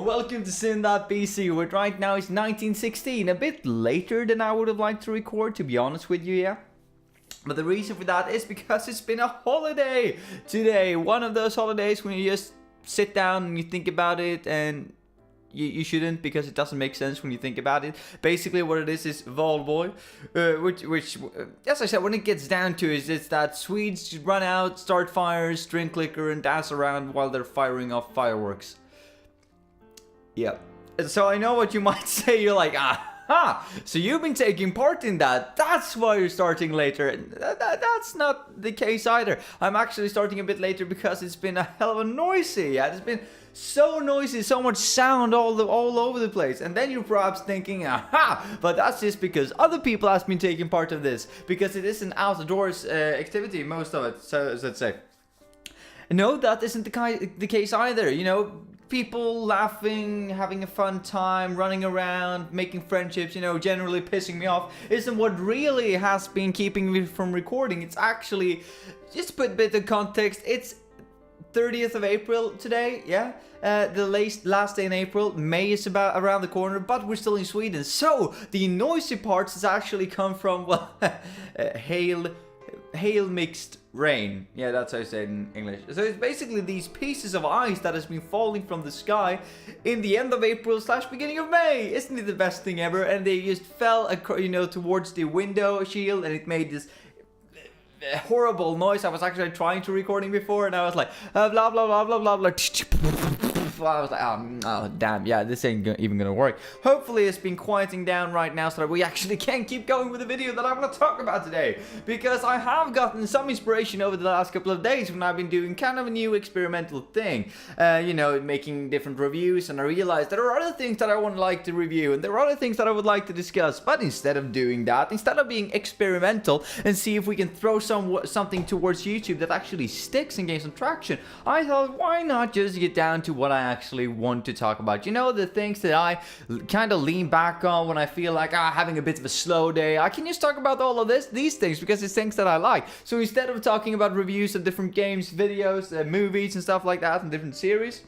welcome to Sin.bc, where right now is 1916, a bit later than I would have liked to record, to be honest with you, yeah? But the reason for that is because it's been a holiday today, one of those holidays when you just sit down and you think about it, and you shouldn't, because it doesn't make sense when you think about it. Basically what it is Valborg, which as I said, when it gets down to it, it's that Swedes run out, start fires, drink liquor, and dance around while they're firing off fireworks. Yeah. So I know what you might say, you're like, so you've been taking part in that, that's why you're starting later. That's not the case either. I'm actually starting a bit later because it's been a hell of a noisy, yeah, it's been so noisy, so much sound all over the place. And then you're perhaps thinking, but that's just because other people have been taking part of this, because it is an outdoors activity, most of it, so let's say. No, that isn't the case either, you know. People laughing, having a fun time, running around, making friendships, you know, generally pissing me off, isn't what really has been keeping me from recording. It's actually, just to put a bit of context, it's 30th of April today, yeah? The last day in April. May is about around the corner, but we're still in Sweden. So, the noisy parts has actually come from, well, hail mixed rain. Yeah, that's how I say it in English. So it's basically these pieces of ice that has been falling from the sky in the end of April / beginning of May. Isn't it the best thing ever? And they just fell, you know, towards the window shield, and it made this horrible noise. I was actually trying to recording before, and I was like, blah blah blah blah blah blah. I was like, oh damn, yeah, this ain't even gonna work. Hopefully it's been quieting down right now so that we actually can keep going with the video that I'm gonna talk about today. Because I have gotten some inspiration over the last couple of days when I've been doing kind of a new experimental thing. You know, making different reviews, and I realized there are other things that I would like to review, and there are other things that I would like to discuss. But instead of doing that, instead of being experimental and see if we can throw something towards YouTube that actually sticks and gains some traction, I thought, why not just get down to what I actually want to talk about. You know, the things that I kind of lean back on when I feel like having a bit of a slow day. I can just talk about all of these things because it's things that I like. So instead of talking about reviews of different games, videos, movies and stuff like that, and different series,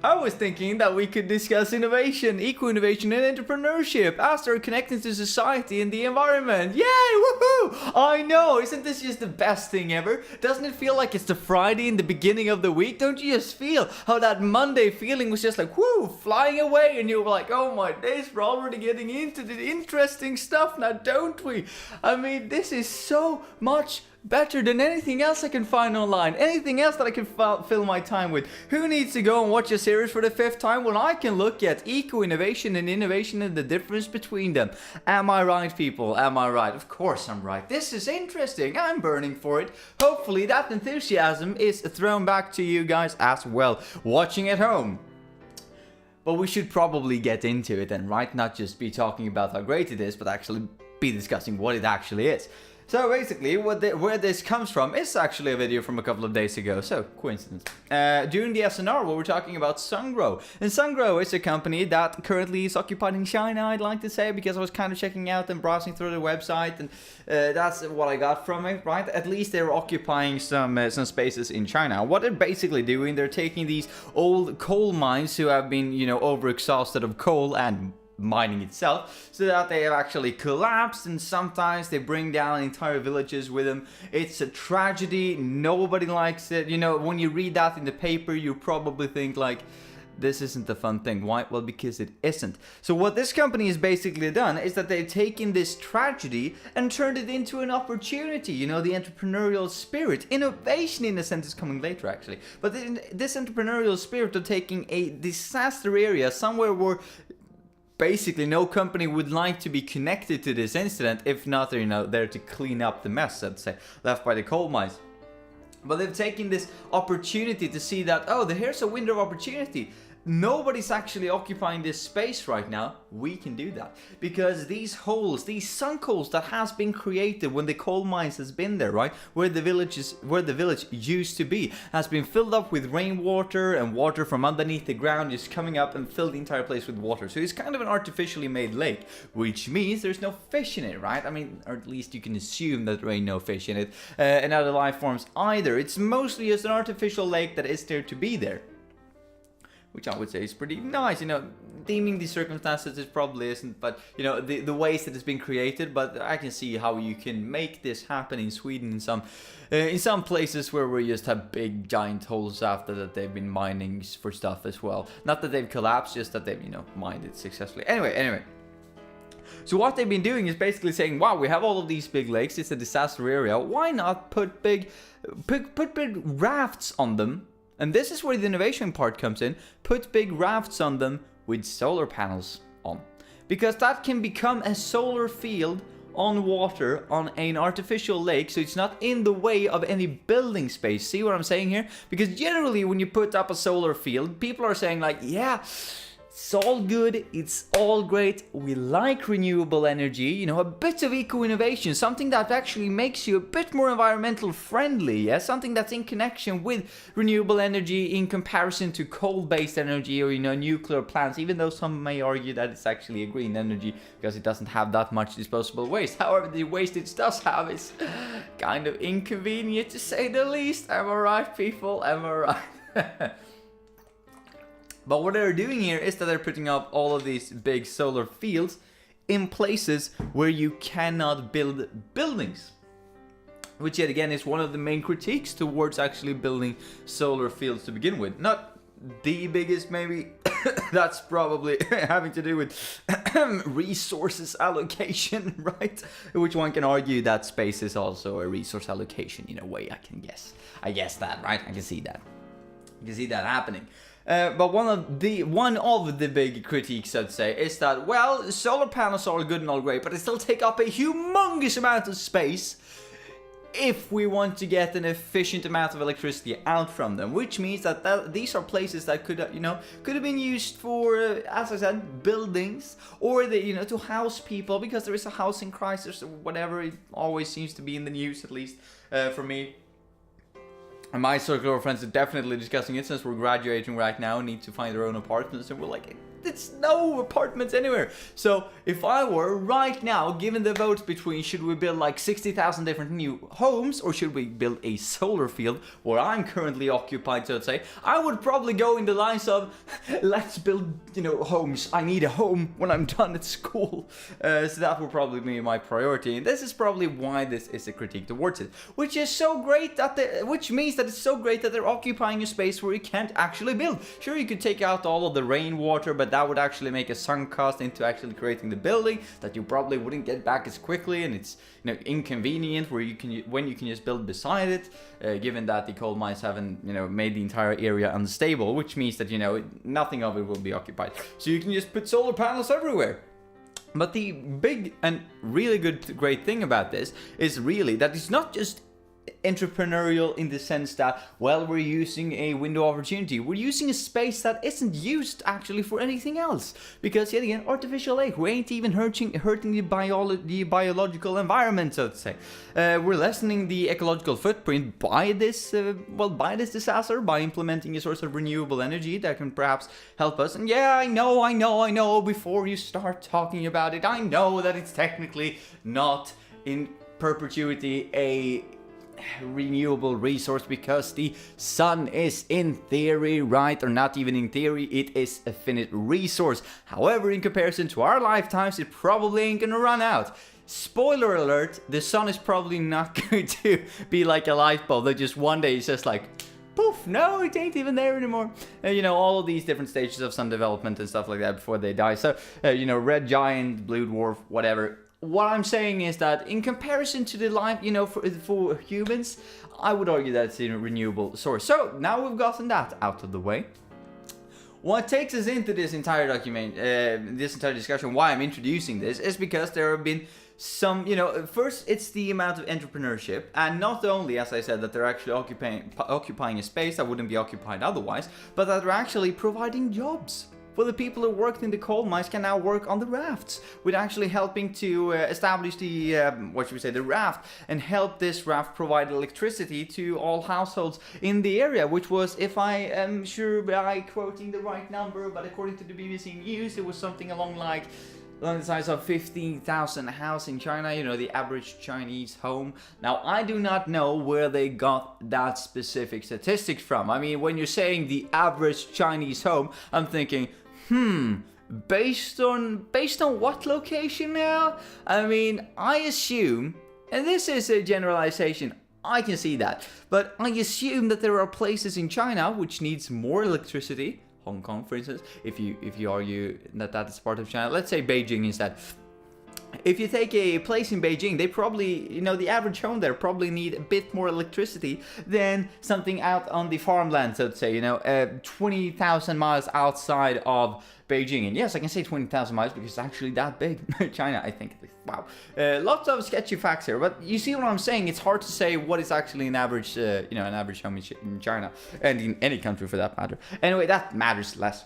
I was thinking that we could discuss innovation, eco-innovation, and entrepreneurship as they're connecting to society and the environment. Yay! Woohoo! I know! Isn't this just the best thing ever? Doesn't it feel like it's the Friday in the beginning of the week? Don't you just feel how that Monday feeling was just like, whoo, flying away, and you were like, oh my days, we're already getting into the interesting stuff now, don't we? I mean, this is so much better than anything else I can find online, anything else that I can fill my time with. Who needs to go and watch a series for the 5th time when I can look at eco-innovation and innovation and the difference between them? Am I right, people? Am I right? Of course I'm right. This is interesting. I'm burning for it. Hopefully that enthusiasm is thrown back to you guys as well, watching at home. But we should probably get into it then, right? Not just be talking about how great it is, but actually be discussing what it actually is. So basically, where this comes from is actually a video from a couple of days ago, so coincidence. During the SNR, we were talking about Sungrow. And Sungrow is a company that currently is occupied in China, I'd like to say, because I was kind of checking out and browsing through the website, and that's what I got from it, right? At least they're occupying some spaces in China. What they're basically doing, they're taking these old coal mines who have been, you know, overexhausted of coal and mining itself, so that they have actually collapsed, and sometimes they bring down entire villages with them. It's a tragedy. Nobody likes it. You know, when you read that in the paper, you probably think like, this isn't a fun thing. Why? Well, because it isn't. So what this company has basically done is that they've taken this tragedy and turned it into an opportunity. You know, the entrepreneurial spirit. Innovation, in a sense, is coming later, actually. But this entrepreneurial spirit of taking a disaster area, somewhere where basically no company would like to be connected to this incident, if not, you know, there to clean up the mess, let's say, left by the coal mines. But they've taken this opportunity to see that, oh, here's a window of opportunity. Nobody's actually occupying this space right now. We can do that because these holes, these sunk holes that has been created when the coal mines has been there, right, where the village used to be, has been filled up with rainwater, and water from underneath the ground is coming up and filled the entire place with water. So it's kind of an artificially made lake, which means there's no fish in it, right? I mean, or at least you can assume that there ain't no fish in it, and other life forms either. It's mostly just an artificial lake that is there to be there. which I would say is pretty nice. Deeming the circumstances it probably isn't, but the ways that it's been created. But I can see how you can make this happen in Sweden in some places where we just have big giant holes after that they've been mining for stuff as well. Not that they've collapsed, just that they've mined it successfully. Anyway. So what they've been doing is basically saying, wow, we have all of these big lakes, it's a disaster area, why not put big rafts on them? And this is where the innovation part comes in. Put big rafts on them with solar panels on. Because that can become a solar field on water on an artificial lake, so it's not in the way of any building space. See what I'm saying here? Because generally when you put up a solar field, people are saying like, yeah, it's all good, it's all great, we like renewable energy, a bit of eco-innovation, something that actually makes you a bit more environmental friendly, yeah? Something that's in connection with renewable energy in comparison to coal-based energy or, nuclear plants, even though some may argue that it's actually a green energy because it doesn't have that much disposable waste. However, the waste it does have is kind of inconvenient to say the least. Am I right, people? Am I right? But what they're doing here is that they're putting up all of these big solar fields in places where you cannot build buildings. Which yet again is one of the main critiques towards actually building solar fields to begin with. Not the biggest maybe, that's probably having to do with resources allocation, right? Which one can argue that space is also a resource allocation in a way, I guess that, right? I can see that. You can see that happening. But one of the big critiques, I'd say, is that, well, solar panels are all good and all great, but they still take up a humongous amount of space if we want to get an efficient amount of electricity out from them, which means that these are places that could have been used for, as I said, buildings, or to house people, because there is a housing crisis or whatever. It always seems to be in the news, at least for me. And my circle of friends are definitely discussing it, since we're graduating right now and need to find our own apartments, and we're like, it's no apartments anywhere. So if I were right now given the vote between should we build like 60,000 different new homes or should we build a solar field where I'm currently occupied, so to say, I would probably go in the lines of let's build homes. I need a home when I'm done at school. So that would probably be my priority, and this is probably why this is a critique towards it, which is so great which means that it's so great that they're occupying a space where you can't actually build. Sure, you could take out all of the rainwater, but that would actually make a sunk cost into actually creating the building that you probably wouldn't get back as quickly, and it's inconvenient when you can just build beside it, given that the coal mines haven't made the entire area unstable, which means that nothing of it will be occupied, so you can just put solar panels everywhere. But the big and really great thing about this is really that it's not just entrepreneurial in the sense that, well, we're using a window of opportunity. We're using a space that isn't used actually for anything else. Because yet again, artificial lake, we ain't even hurting the biological environment, so to say. We're lessening the ecological footprint by this disaster, by implementing a source of renewable energy that can perhaps help us. And yeah, I know, before you start talking about it, I know that it's technically not in perpetuity a renewable resource, because the sun is in theory, right, or not even in theory, it is a finite resource. However, in comparison to our lifetimes, it probably ain't gonna run out. Spoiler alert, the sun is probably not going to be like a light bulb that just one day it's just like poof, no, it ain't even there anymore. All of these different stages of sun development and stuff like that before they die. So red giant, blue dwarf, whatever. What I'm saying is that in comparison to the life, for humans, I would argue that it's a renewable source. So now we've gotten that out of the way. What takes us into this entire document, this entire discussion, why I'm introducing this, is because there have been some, first it's the amount of entrepreneurship, and not only, as I said, that they're actually occupying a space that wouldn't be occupied otherwise, but that they're actually providing jobs. For the people who worked in the coal mines can now work on the rafts, with actually helping to establish the, the raft, and help this raft provide electricity to all households in the area, which was, if I am sure by quoting the right number, but according to the BBC News, it was something along like along the size of 15,000 house in China, you know, the average Chinese home. Now, I do not know where they got that specific statistics from. I mean, when you're saying the average Chinese home, I'm thinking, based on what location now? I mean, I assume, and this is a generalization, I can see that, but I assume that there are places in China which needs more electricity. Hong Kong, for instance, if you argue that is part of China, let's say Beijing instead. If you take a place in Beijing, they probably, you know, the average home there probably need a bit more electricity than something out on the farmland, so to say, you know, 20,000 miles outside of Beijing. And yes, I can say 20,000 miles because it's actually that big. China, I think. Wow. Lots of sketchy facts here, but you see what I'm saying? It's hard to say what is actually an average, you know, an average home in China, and in any country for that matter. Anyway, that matters less.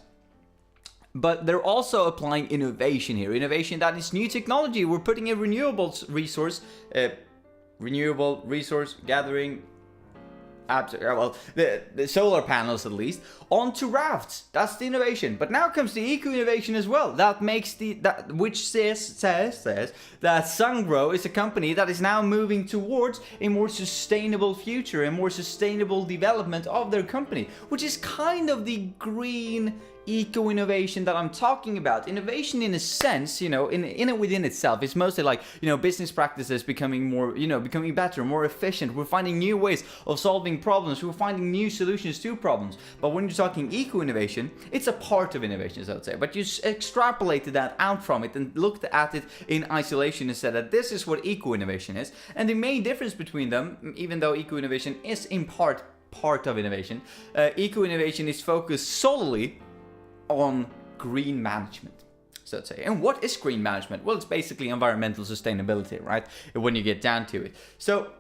But they're also applying innovation here. Innovation that is new technology. We're putting a renewable resource gathering, the solar panels at least, onto rafts. That's the innovation. But now comes the eco-innovation as well. That makes which says that Sungrow is a company that is now moving towards a more sustainable future, a more sustainable development of their company, which is kind of the green eco-innovation that I'm talking about. Innovation in a sense, you know, in it within itself, is mostly like, you know, business practices becoming more, you know, becoming better, more efficient. We're finding new ways of solving problems. We're finding new solutions to problems. But when you're talking eco-innovation, it's a part of innovation, so I would say. But you extrapolated that out from it and looked at it in isolation and said that this is what eco-innovation is. And the main difference between them, even though eco-innovation is in part of innovation, eco-innovation is focused solely on green management, so to say. And what is green management? Well, it's basically environmental sustainability, right? When you get down to it. So,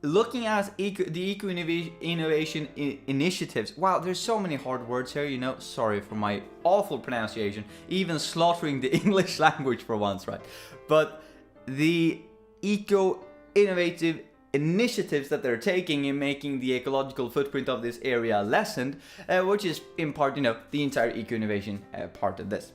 looking at the eco-innovation initiatives, wow, there's so many hard words here, you know, sorry for my awful pronunciation, even slaughtering the English language for once, right? But the eco-innovative initiatives that they're taking in making the ecological footprint of this area lessened, which is in part, you know, the entire eco-innovation part of this.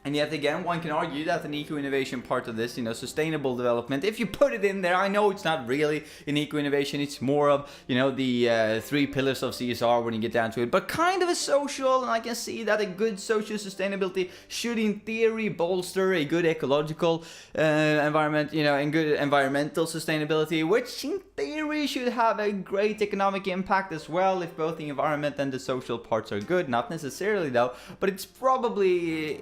And yet again, one can argue that an eco-innovation part of this, you know, sustainable development, if you put it in there, I know it's not really an eco-innovation, it's more of, you know, the 3 pillars of CSR when you get down to it, but kind of a social, and I can see that a good social sustainability should in theory bolster a good ecological environment, you know, and good environmental sustainability, which in theory should have a great economic impact as well if both the environment and the social parts are good. Not necessarily though, but it's probably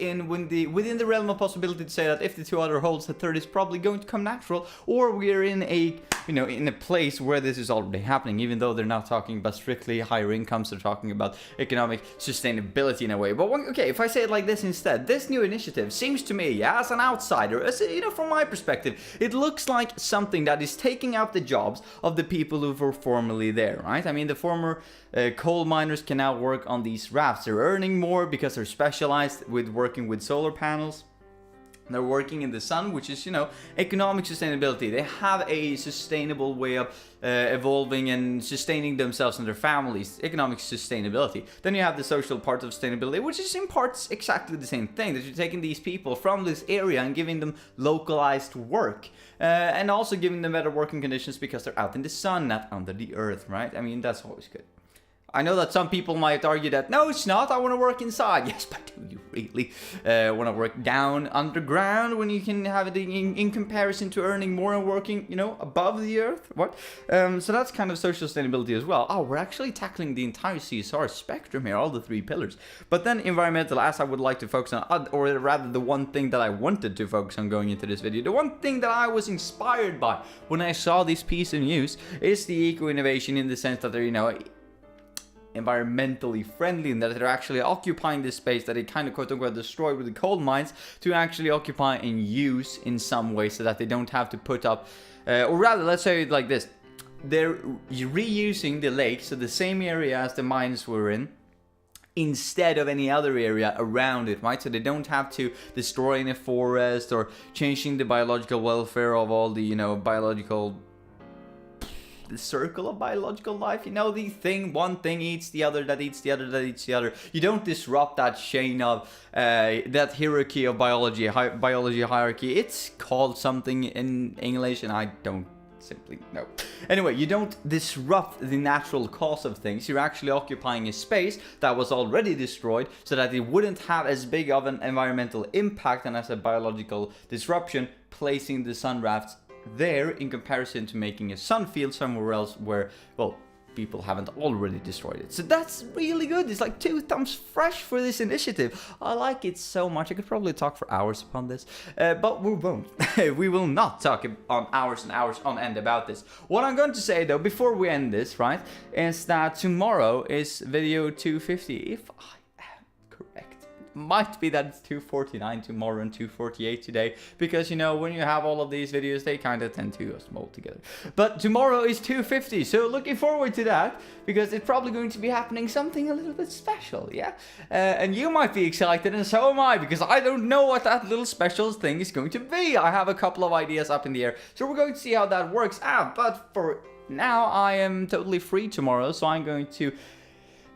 within the realm of possibility to say that if the two other holds, the third is probably going to come natural, or we're in a, you know, in a place where this is already happening, even though they're not talking about strictly higher incomes, they're talking about economic sustainability in a way. But okay, if I say it like this instead, this new initiative seems to me, as an outsider, as you know, from my perspective, it looks like something that is taking out the jobs of the people who were formerly there, right? I mean, the former coal miners can now work on these rafts. They're earning more because they're specialized with working with solar panels. They're working in the sun, which is, you know, economic sustainability. They have a sustainable way of evolving and sustaining themselves and their families. Economic sustainability. Then you have the social part of sustainability, which is in parts exactly the same thing. That you're taking these people from this area and giving them localized work. And also giving them better working conditions because they're out in the sun, not under the earth, right? I mean, that's always good. I know that some people might argue that, no, it's not, I want to work inside. Yes, but do you really want to work down underground when you can have it in comparison to earning more and working, you know, above the earth? What? So that's kind of social sustainability as well. Oh, we're actually tackling the entire CSR spectrum here, all the 3 pillars. But then environmental, as I would like to focus on, or rather the one thing that I wanted to focus on going into this video, the one thing that I was inspired by when I saw this piece in use is the eco-innovation, in the sense that they're, you know, environmentally friendly, and that they're actually occupying this space that they kind of quote-unquote destroyed with the coal mines to actually occupy and use in some way, so that they don't have to put up, or rather, let's say it like this, they're reusing the lake, so the same area as the mines were in, instead of any other area around it, right? So they don't have to destroy any forest or changing the biological welfare of all the, you know, biological the circle of biological life. You know, the thing, one thing eats the other, that eats the other, that eats the other. You don't disrupt that chain of, that hierarchy of biology hierarchy. It's called something in English, and I don't simply know. Anyway, you don't disrupt the natural cause of things. You're actually occupying a space that was already destroyed so that it wouldn't have as big of an environmental impact and as a biological disruption, placing the sun rafts there in comparison to making a sun field somewhere else where, well, people haven't already destroyed it. So that's really good. It's like 2 thumbs fresh for this initiative. I like it so much. I could probably talk for hours upon this, but we won't. We will not talk on hours and hours on end about this. What I'm going to say though, before we end this, right, is that tomorrow is video 250. If I am correct. Might be that it's 249 tomorrow and 248 today, because you know, when you have all of these videos, they kind of tend to mold together. But tomorrow is 250, so looking forward to that, because it's probably going to be happening something a little bit special, yeah? And you might be excited, and so am I, because I don't know what that little special thing is going to be. I have a couple of ideas up in the air, so we're going to see how that works out. But for now, I am totally free tomorrow, so I'm going to,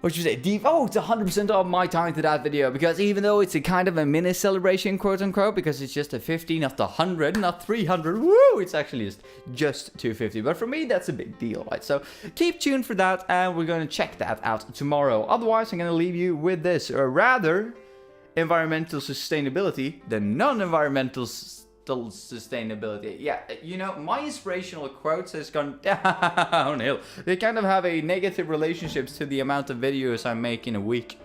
what should you say, devote 100% of my time to that video, because even though it's a kind of a mini celebration, quote unquote, because it's just a 50, not the 100, not 300, woo, it's actually just 250, but for me, that's a big deal, right? So keep tuned for that, and we're going to check that out tomorrow. Otherwise, I'm going to leave you with this, or rather, environmental sustainability, the non-environmental sustainability. Yeah, you know, my inspirational quotes has gone downhill. They kind of have a negative relationships to the amount of videos I make in a week,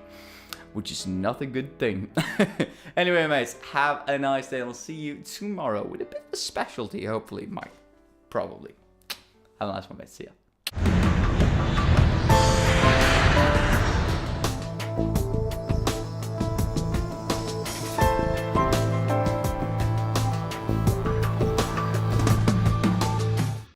which is not a good thing. Anyway, mates, have a nice day. I'll see you tomorrow with a bit of a specialty, hopefully, probably. Have a nice one, mates. See ya.